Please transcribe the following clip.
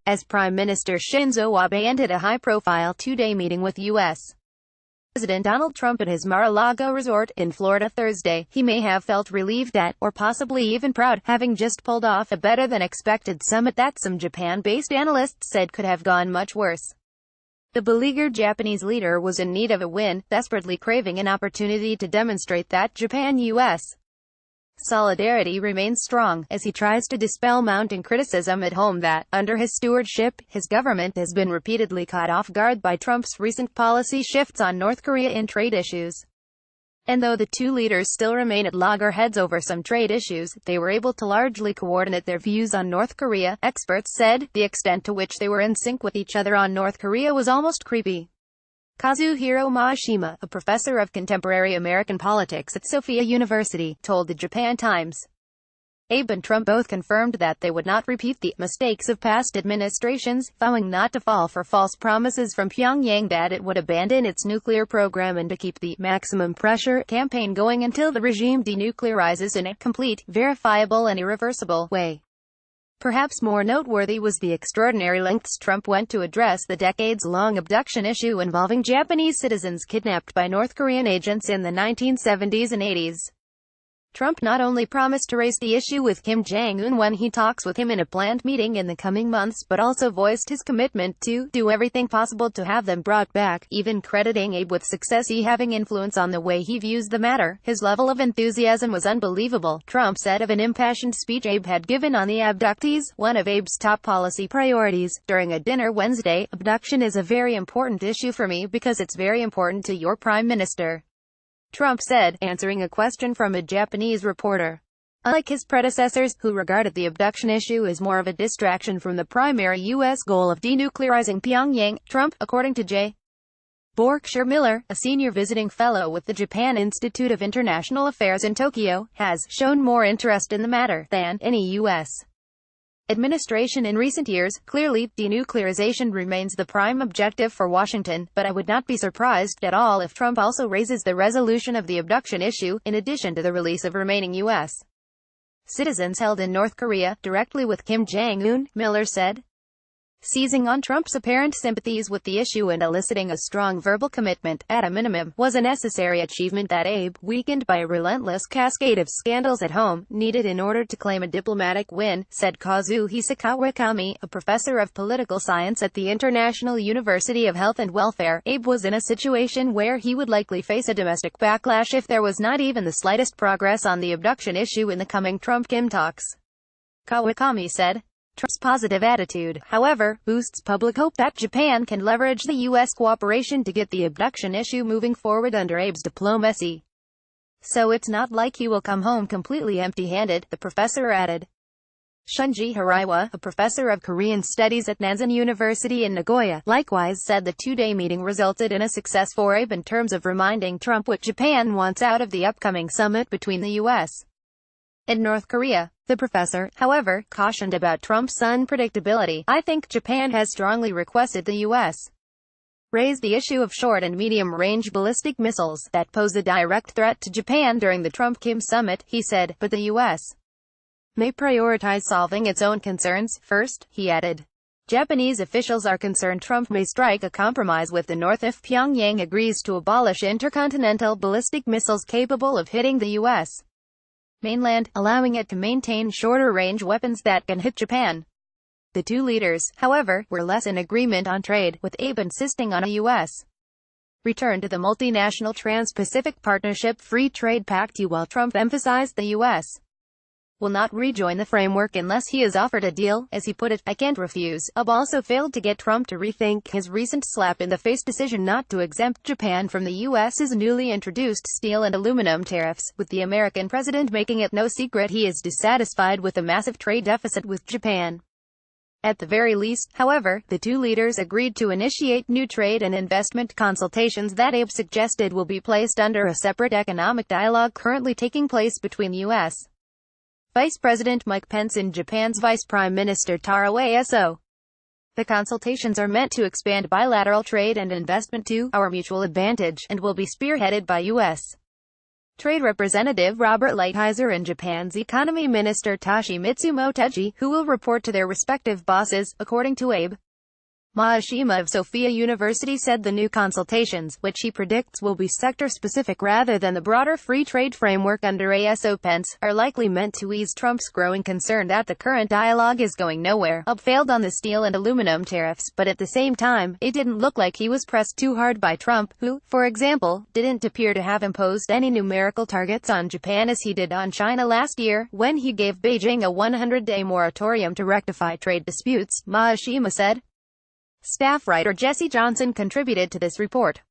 as Prime Minister Shinzo Abe ended a high-profile two-day meeting with U.S. President Donald Trump at his Mar-a-Lago resort in Florida Thursday. He may have felt relieved at, or possibly even proud, having just pulled off a better-than-expected summit that some Japan-based analysts said could have gone much worse. The beleaguered Japanese leader was in need of a win, desperately craving an opportunity to demonstrate that Japan-U.S. solidarity remains strong, as he tries to dispel mounting criticism at home that, under his stewardship, his government has been repeatedly caught off guard by Trump's recent policy shifts on North Korea and trade issues. And though the two leaders still remain at loggerheads over some trade issues, they were able to largely coordinate their views on North Korea, experts said. The extent to which they were in sync with each other on North Korea was almost creepy. Kazuhiro Maeshima, a professor of contemporary American politics at Sophia University, told the Japan Times. Abe and Trump both confirmed that they would not repeat the mistakes of past administrations, vowing not to fall for false promises from Pyongyang that it would abandon its nuclear program and to keep the maximum pressure campaign going until the regime denuclearizes in a complete, verifiable and irreversible way. Perhaps more noteworthy was the extraordinary lengths Trump went to address the decades-long abduction issue involving Japanese citizens kidnapped by North Korean agents in the 1970s and 80s. Trump not only promised to raise the issue with Kim Jong-un when he talks with him in a planned meeting in the coming months, but also voiced his commitment to do everything possible to have them brought back, even crediting Abe with success having influence on the way he views the matter. His level of enthusiasm was unbelievable, Trump said of an impassioned speech Abe had given on the abductees, one of Abe's top policy priorities, during a dinner Wednesday. Abduction is a very important issue for me because it's very important to your Prime Minister, Trump said, answering a question from a Japanese reporter. Unlike his predecessors, who regarded the abduction issue as more of a distraction from the primary U.S. goal of denuclearizing Pyongyang, Trump, according to J. Borkshire Miller, a senior visiting fellow with the Japan Institute of International Affairs in Tokyo, has shown more interest in the matter than any U.S. administration in recent years. Clearly, denuclearization remains the prime objective for Washington, but I would not be surprised at all if Trump also raises the resolution of the abduction issue, in addition to the release of remaining U.S. citizens held in North Korea, directly with Kim Jong-un, Miller said. Seizing on Trump's apparent sympathies with the issue and eliciting a strong verbal commitment, at a minimum, was a necessary achievement that Abe, weakened by a relentless cascade of scandals at home, needed in order to claim a diplomatic win, said Kazuhisa Kawakami, a professor of political science at the International University of Health and Welfare. Abe was in a situation where he would likely face a domestic backlash if there was not even the slightest progress on the abduction issue in the coming Trump-Kim talks. Kawakami said. Trump's positive attitude, however, boosts public hope that Japan can leverage the U.S. cooperation to get the abduction issue moving forward under Abe's diplomacy. So it's not like he will come home completely empty-handed, the professor added. Shunji Hiraiwa, a professor of Korean studies at Nanzan University in Nagoya, likewise said the two-day meeting resulted in a success for Abe in terms of reminding Trump what Japan wants out of the upcoming summit between the U.S. and North Korea. The professor, however, cautioned about Trump's unpredictability. I think Japan has strongly requested the U.S. raise the issue of short and medium-range ballistic missiles that pose a direct threat to Japan during the Trump-Kim summit, he said, but the U.S. may prioritize solving its own concerns first, he added. Japanese officials are concerned Trump may strike a compromise with the North if Pyongyang agrees to abolish intercontinental ballistic missiles capable of hitting the U.S. mainland, allowing it to maintain shorter-range weapons that can hit Japan. The two leaders, however, were less in agreement on trade, with Abe insisting on a U.S. return to the multinational Trans-Pacific Partnership Free Trade Pact, while Trump emphasized the U.S. will not rejoin the framework unless he is offered a deal, as he put it. I can't refuse. Abe also failed to get Trump to rethink his recent slap-in-the-face decision not to exempt Japan from the U.S.'s newly introduced steel and aluminum tariffs, with the American president making it no secret he is dissatisfied with the massive trade deficit with Japan. At the very least, however, the two leaders agreed to initiate new trade and investment consultations that Abe suggested will be placed under a separate economic dialogue currently taking place between U.S. Vice President Mike Pence and Japan's Vice Prime Minister Taro Aso. The consultations are meant to expand bilateral trade and investment to our mutual advantage, and will be spearheaded by U.S. Trade Representative Robert Lighthizer and Japan's Economy Minister Toshimitsu Motegi, who will report to their respective bosses, according to Abe. Maeshima of Sophia University said the new consultations, which he predicts will be sector-specific rather than the broader free trade framework under ASO Pence, are likely meant to ease Trump's growing concern that the current dialogue is going nowhere. Abe failed on the steel and aluminum tariffs, but at the same time, it didn't look like he was pressed too hard by Trump, who, for example, didn't appear to have imposed any numerical targets on Japan as he did on China last year, when he gave Beijing a 100-day moratorium to rectify trade disputes, Maeshima said. Staff writer Jesse Johnson contributed to this report.